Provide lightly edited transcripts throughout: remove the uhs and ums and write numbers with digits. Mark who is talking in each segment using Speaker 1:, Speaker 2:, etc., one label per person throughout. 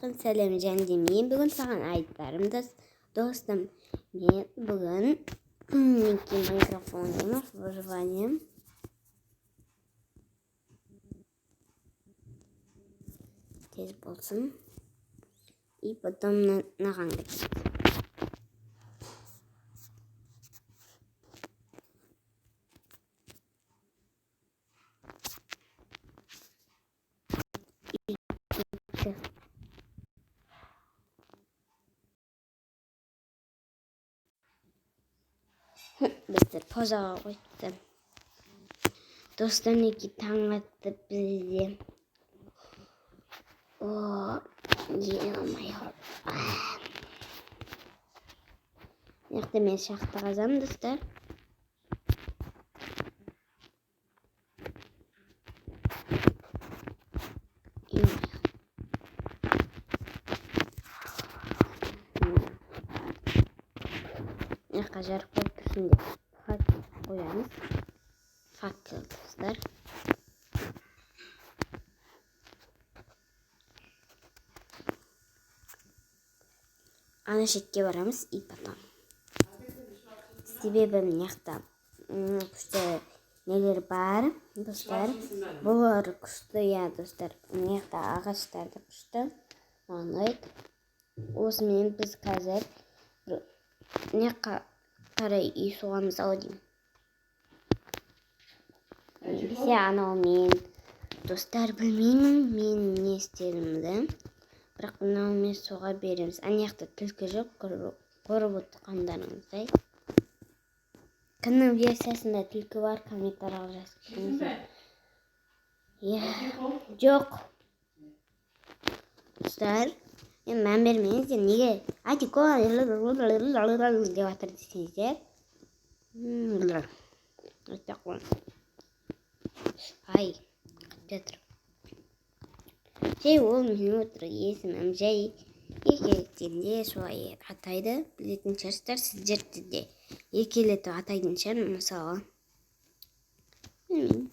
Speaker 1: Сәлем және мен бүгін саған айтарым достым. Мен бүгін микрофоным выживанием. Тез болсын. И потом нағаңды кетті. Біздер позаға қойыпты. Достар неге таң атты бізде. Яқты мен шақты қазам, достар. Яққа жарық болып тұрсын деп факел қоямыз. Факел, достар. Ана шетке барамыз и потом. Себебі яқта күшті нелер бар, достар. Бұлар күшті, я, достар. Яқта ағаштарды күшті. Оңайд. Осымен біз қазір яққа қарай үй соғамыз ау деймін. Бесе анау мен, достар, білмеймін мен не істерімді. Бірақ мынау мен соға береміз. Яқта түлкі жоқ, көріп отырғандарыңыздай. Кімнің версиясында түлкі бар, комментарияға жазыңыздар. Жоқ. Достар, мән бермеңіздер, неге? Атико деп жатыр десеңіздер. Ай, Петр. Жай ол менің отыр есімім жай. Еркелеттерінде солай атайды. Білетін шығарсыздар, сіздерді де еркелетіп атайтын шығар, мысалы. Білмеймін.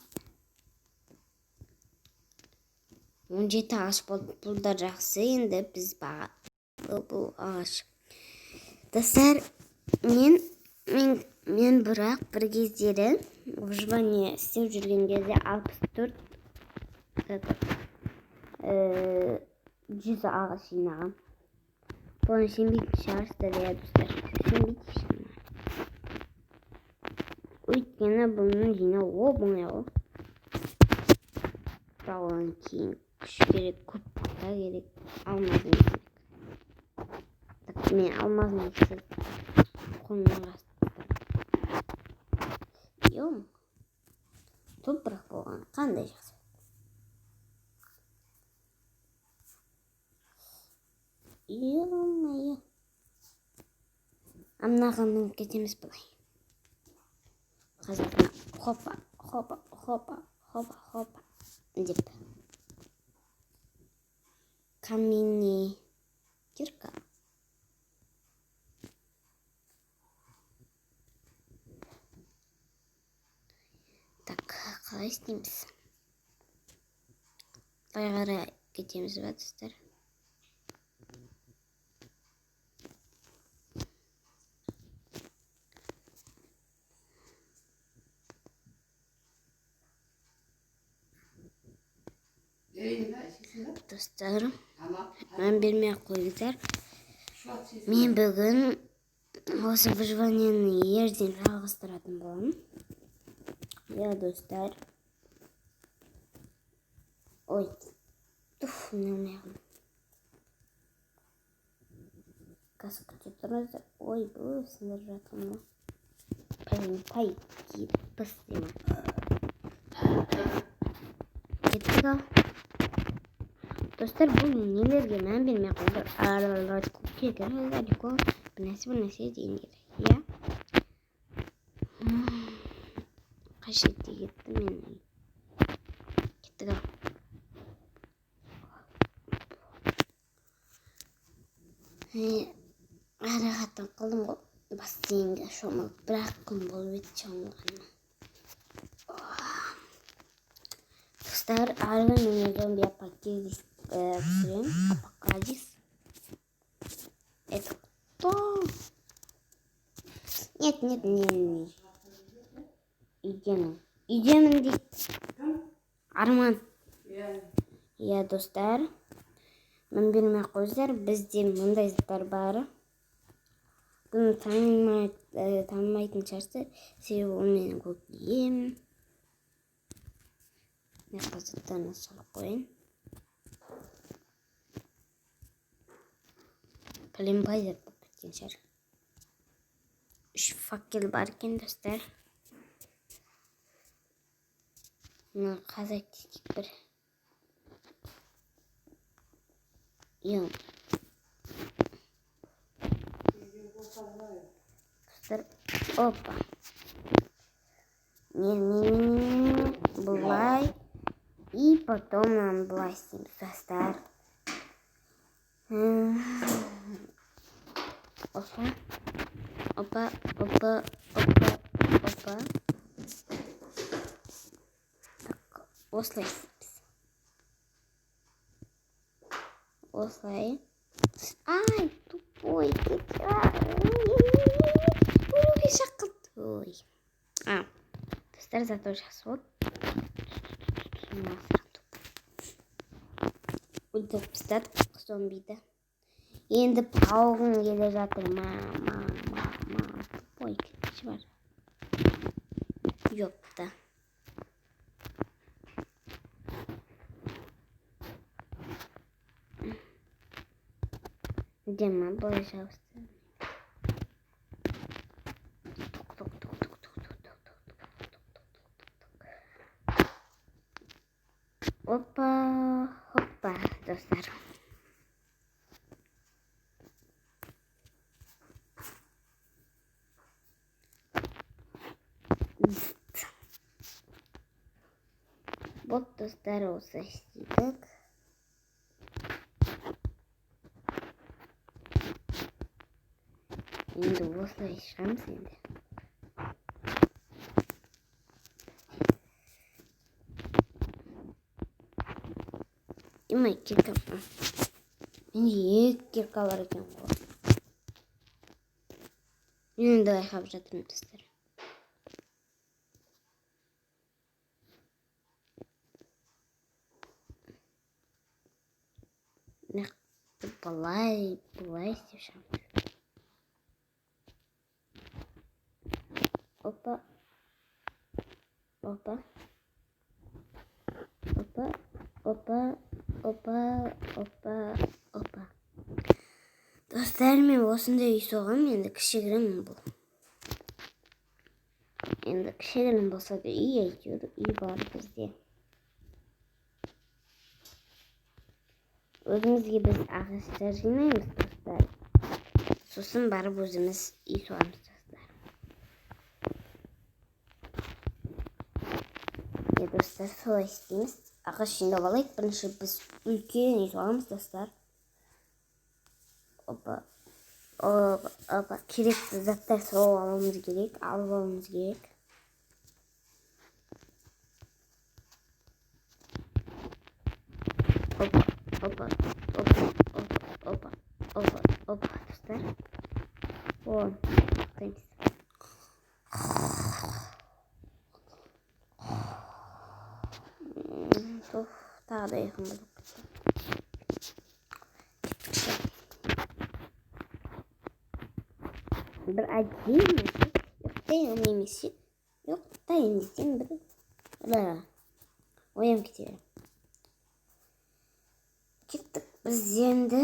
Speaker 1: 17 ағаш болды, бұлдар жақсы, енді біз баға бұл ағаш. Достар, мен бірақ бір кездері выживание істеп жүрген кезде 64 100 ағаш жинағам. Бұны сенбейтін шығарсыздар, иә, достар. Сенбейтін шығарсыздар. Өйткені бұның жинау оңай ғой. Одан кейін күш керек, көп құта керек, алмазым керек. Мен алмазым ексіз қонын растырдым. Йом, топырақ болған, қандай жақсы. Йо-майо. Амнағанын кетеміз бұлай. Қазірдің хопа деп. Каменный кирка. Так, қалай істейміз? Қайғара кетеміз ба, достар? Достар, мән бермей қойыңыздар. Мен бүгін осы выживаниені ерден жалғастыратын боламын. Я, достар. Ой, не алмайғым. Қас күте тұрыңыздар. Ой, бұл сындыр жатырмын. Пай, пыс деймін. Кеттік ал. Достар, бұл нелерге мән бермей қойыңыздар. Бір нәрсе дейін керек. Я? Қай шетте кетті мен? Кеттік ал. Әріғаттан қылдым ғой. Бассейнге шомылып, бірақ күн болып еді шомылғаным. Достар, арғы мен зомби апокалипс не. Үйдемін дейді. Арман. Иә, достар. Мен бермей қойыңыздар, бізде мындай заттар бар. Бұны танымайтын шығарсыздар, себебі ол менің көкейім. Мен заттарына салып қояйын. Пәленбай зат болып кеткен шығар. 3 факел бар екен, достар. Мына қазақ тетік бір. Достар, опа. Не. Былай. И потом нам былай істейміз, достар. Опа. Так, осылай істейміз. Осылай. Ай, тупой, ой, шақылды. Достар, зато жақсы болды. Өлтіріп тастадық зомбиді. Енді тауығын келе жатыр. Тупой, кетші бар. Ёпта. Дема, былай жауысты. Опа, достар. Вот, достар, осы істедік. Енді осылай шығамыз енді. Демай, кирка. Менде 2 кирка бар екен ғой. Мен енді байқап жатырмын, достар. Былай істеп шығамыз. Опа. Достар, мен осындай үй соғам, енді кішігірім бұл. Енді кішігірім болса да үй әйтеуір, үй бар бізде. Өзімізге біз ағаштар жинаймыз, достар. Сосын барып өзіміз үй соғамыз, достар. Достар, солай істейміз. Ағаш жинап алайық. Бірінші біз үлкен үй соғамыз, достар. Опа. Керекті заттар алып алуымыз керек. Опа, достар. Қаймыз. Тағы да екін болып кетті. Бір әдейі Жоқтайын десем бір оям кетеді. Кеттік біз енді.